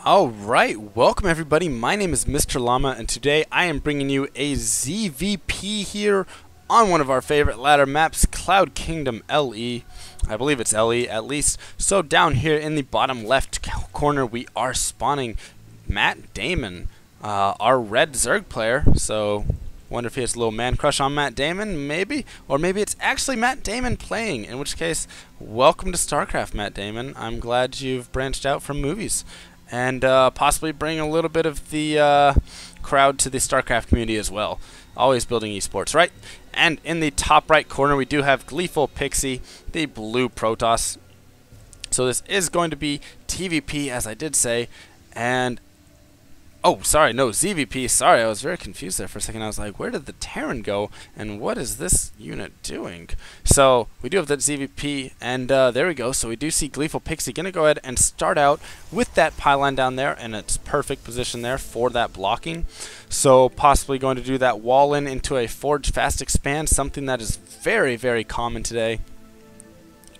Alright, welcome everybody. My name is Mr. Llama, and today I am bringing you a ZVP here on one of our favorite ladder maps, Cloud Kingdom LE. I believe it's LE at least. So down here in the bottom left corner we are spawning MattDamon, our red Zerg player. So wonder if he has a little man crush on MattDamon, maybe? Or maybe it's actually MattDamon playing, in which case, welcome to Starcraft, MattDamon. I'm glad you've branched out from movies and possibly bring a little bit of the crowd to the Starcraft community as well. Always building esports, right? And in the top right corner, we do have GleefulPiXie, the blue Protoss. So this is going to be TVP, as I did say, and oh, sorry, no, ZVP. Sorry, I was very confused there for a second. I was like, where did the Terran go, and what is this unit doing? So we do have that ZVP, and there we go. So we do see GleefulPiXie going to go ahead and start out with that pylon down there, and it's perfect position there for that blocking. So possibly going to do that wall in into a Forge Fast Expand, something that is very, very common today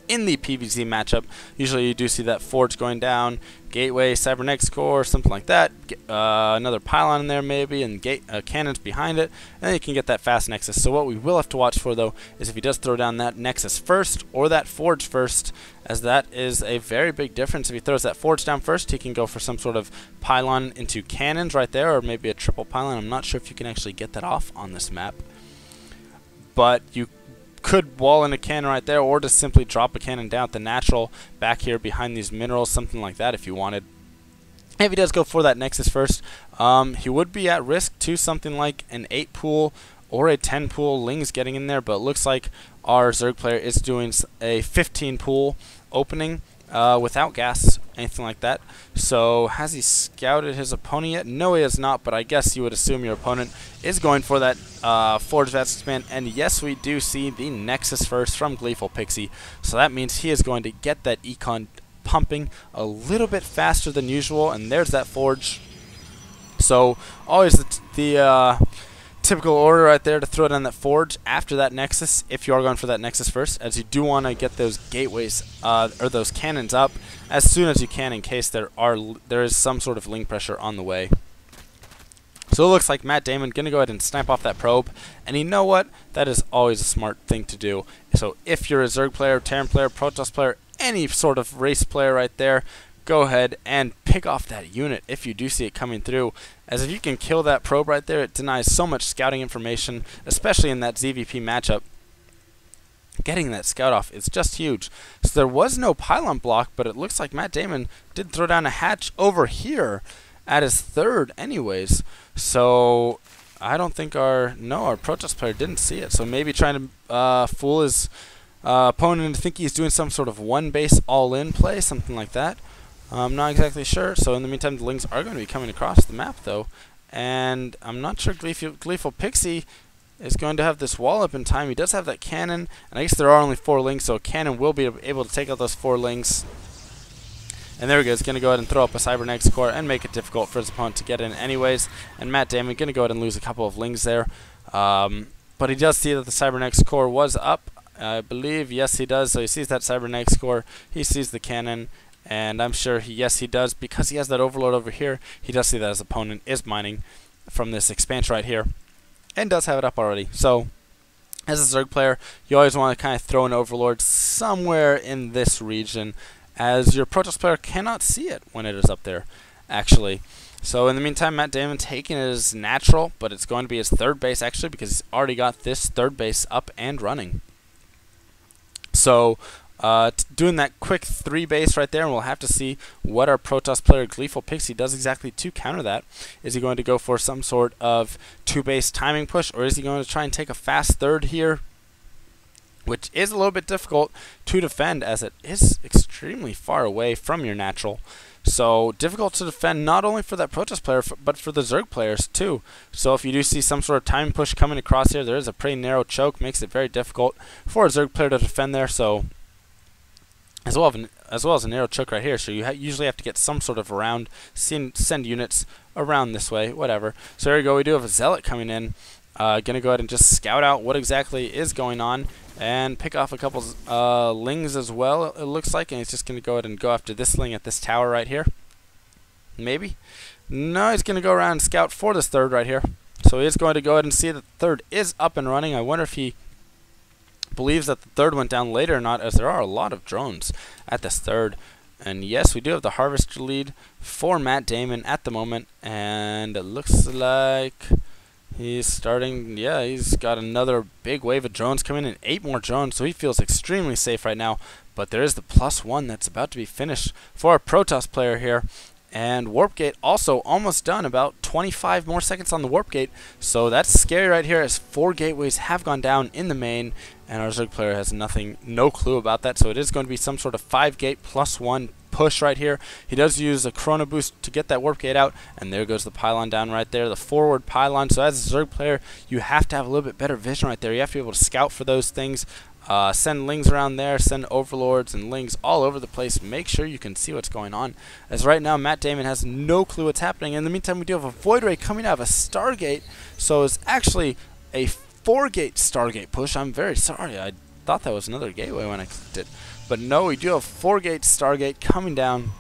in the PvZ matchup. Usually you do see that Forge going down, Gateway, Cybernetics Core, something like that. Another pylon in there maybe, and cannons behind it, and then you can get that fast Nexus. So what we will have to watch for though is if he does throw down that Nexus first or that Forge first, as that is a very big difference. If he throws that Forge down first, he can go for some sort of pylon into cannons right there, or maybe a triple pylon. I'm not sure if you can actually get that off on this map, but you could wall in a cannon right there, or just simply drop a cannon down at the natural back here behind these minerals, something like that if you wanted. If he does go for that Nexus first, he would be at risk to something like an 8 pool or a 10 pool Lings getting in there, but it looks like our Zerg player is doing a 15 pool opening without gas, anything like that. So has he scouted his opponent yet? No, he has not, but I guess you would assume your opponent is going for that Forge Fast Expand, and yes, we do see the Nexus first from GleefulPiXie, so that means he is going to get that econ pumping a little bit faster than usual, and there's that Forge. So always the typical order right there to throw down that Forge after that Nexus, if you are going for that Nexus first, as you do want to get those gateways or those cannons up as soon as you can, in case there is some sort of Ling pressure on the way. So it looks like MattDamon going to go ahead and snipe off that probe, and you know what? That is always a smart thing to do. So if you're a Zerg player, Terran player, Protoss player, any sort of race player right there, go ahead and pick off that unit if you do see it coming through, as if you can kill that probe right there, it denies so much scouting information, especially in that ZVP matchup. Getting that scout off is just huge. So there was no pylon block, but it looks like MattDamon did throw down a hatch over here at his third anyways. So I don't think our Protoss player didn't see it, so maybe trying to fool his opponent into thinking he's doing some sort of one base all-in play, something like that. I'm not exactly sure. So in the meantime, the Lings are going to be coming across the map though, and I'm not sure GleefulPiXie is going to have this wall up in time. He does have that cannon, and I guess there are only 4 Lings, so a cannon will be able to take out those 4 Lings. And there we go. He's going to go ahead and throw up a Cybernetics Core and make it difficult for his opponent to get in anyways. And MattDamon going to go ahead and lose a couple of Lings there. But he does see that the Cybernetics Core was up, I believe. Yes, he does. So he sees that Cybernetics Core. He sees the cannon. And I'm sure yes, he does, because he has that Overlord over here. He does see that his opponent is mining from this expansion right here, and does have it up already. So as a Zerg player, you always want to kind of throw an Overlord somewhere in this region, as your Protoss player cannot see it when it is up there, actually. So in the meantime, MattDamon taking it as natural, but it's going to be his third base actually, because he's already got this third base up and running. So doing that quick 3 base right there, and we'll have to see what our Protoss player GleefulPiXie does exactly to counter that. Is he going to go for some sort of 2 base timing push, or is he going to try and take a fast third here, which is a little bit difficult to defend, as it is extremely far away from your natural. So difficult to defend not only for that Protoss player, but for the Zerg players too. So if you do see some sort of timing push coming across here, there is a pretty narrow choke, makes it very difficult for a Zerg player to defend there. So as well as a narrow choke right here, so you usually have to get some sort of around, send units around this way, whatever. So there you go, we do have a Zealot coming in, gonna go ahead and just scout out what exactly is going on, and pick off a couple Lings as well, it looks like, and he's just gonna go ahead and go after this Ling at this tower right here. Maybe. No, he's going to go around and scout for this third right here. So he is going to go ahead and see that the third is up and running. I wonder if he believes that the third went down later or not, as there are a lot of drones at this third. And yes, we do have the harvester lead for MattDamon at the moment, and it looks like he's starting, yeah, he's got another big wave of drones coming in, 8 more drones, so he feels extremely safe right now. But there is the +1 that's about to be finished for our Protoss player here. And Warp Gate also almost done, about 25 more seconds on the Warp Gate. So that's scary right here, as 4 gateways have gone down in the main, and our Zerg player has no clue about that. So it is going to be some sort of 5-gate +1 push right here. He does use a Chrono Boost to get that Warp Gate out, and there goes the pylon down right there, the forward pylon. So as a Zerg player, you have to have a little bit better vision right there. You have to be able to scout for those things. Send lings around there, send overlords and lings all over the place. Make sure you can see what's going on. As right now, MattDamon has no clue what's happening. In the meantime, we do have a Void Ray coming out of a Stargate. So it's actually a 4-gate Stargate push. I'm very sorry. I thought that was another gateway when I clicked it. But no, we do have 4-gate Stargate coming down.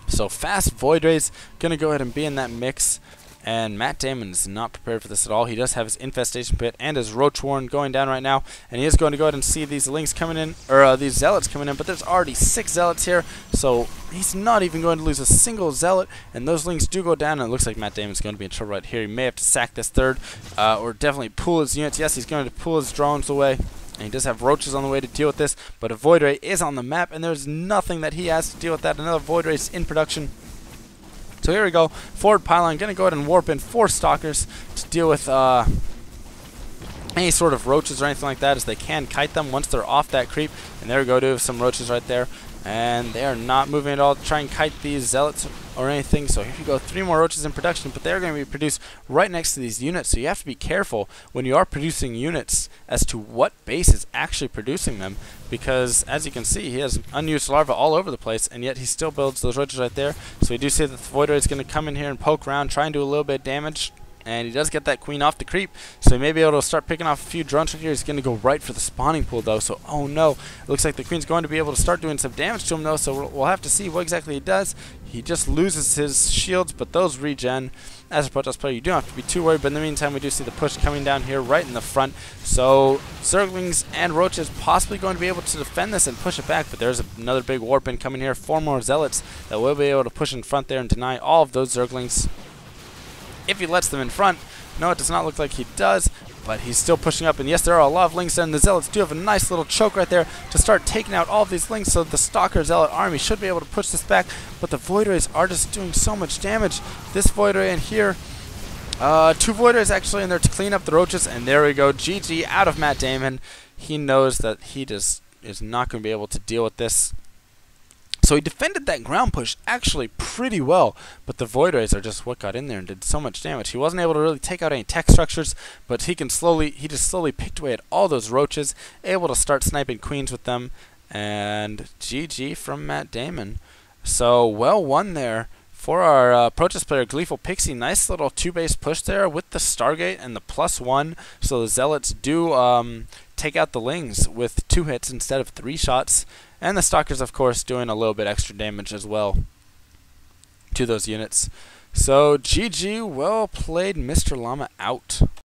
So fast Void Rays going to go ahead and be in that mix. And MattDamon is not prepared for this at all. He does have his Infestation Pit and his Roach Warren going down right now. And he is going to go ahead and see these Lings coming in, or these Zealots coming in. But there's already 6 Zealots here. So he's not even going to lose a single Zealot. And those Lings do go down. And it looks like MattDamon's going to be in trouble right here. He may have to sack this third, or definitely pull his units. Yes, he's going to pull his drones away. And he does have roaches on the way to deal with this. But a Void Ray is on the map. And there's nothing that he has to deal with that. Another Void Ray is in production. So here we go, forward pylon, going to go ahead and warp in 4 stalkers to deal with any sort of roaches or anything like that, as they can kite them once they're off that creep. And there we go, do some roaches right there. And they are not moving at all to try and kite these zealots or anything. So here you go, 3 more roaches in production, but they're going to be produced right next to these units. So you have to be careful when you are producing units as to what base is actually producing them, because as you can see, he has unused larvae all over the place, and yet he still builds those roaches right there. So we do see that the Void Ray is going to come in here and poke around, try and do a little bit of damage. And he does get that queen off the creep, so he may be able to start picking off a few drones right here. He's going to go right for the spawning pool, though, so oh no. It looks like the queen's going to be able to start doing some damage to him, though, so we'll have to see what exactly he does. He just loses his shields, but those regen. As a Protoss player, you don't have to be too worried, but in the meantime, we do see the push coming down here right in the front. So Zerglings and Roaches possibly going to be able to defend this and push it back, but there's another big warp in coming here. 4 more Zealots that will be able to push in front there and deny all of those Zerglings if he lets them in front. No, it does not look like he does, but he's still pushing up. And yes, there are a lot of Lings there, and the Zealots do have a nice little choke right there to start taking out all of these Lings, so the Stalker Zealot army should be able to push this back. But the Void Rays are just doing so much damage. This Void Ray in here, 2 Void Rays actually in there to clean up the roaches, and there we go, GG out of MattDamon. He knows that he just is not going to be able to deal with this. So he defended that ground push actually pretty well, but the Void Rays are just what got in there and did so much damage. He wasn't able to really take out any tech structures, but he just slowly picked away at all those roaches, able to start sniping queens with them, and GG from MattDamon. So well won there for our Protoss player GleefulPiXie. Nice little 2-base push there with the Stargate and the +1, so the Zealots do take out the Lings with 2 hits instead of 3 shots. And the Stalkers, of course, doing a little bit extra damage as well to those units. So GG, well played, Mr. Llama out.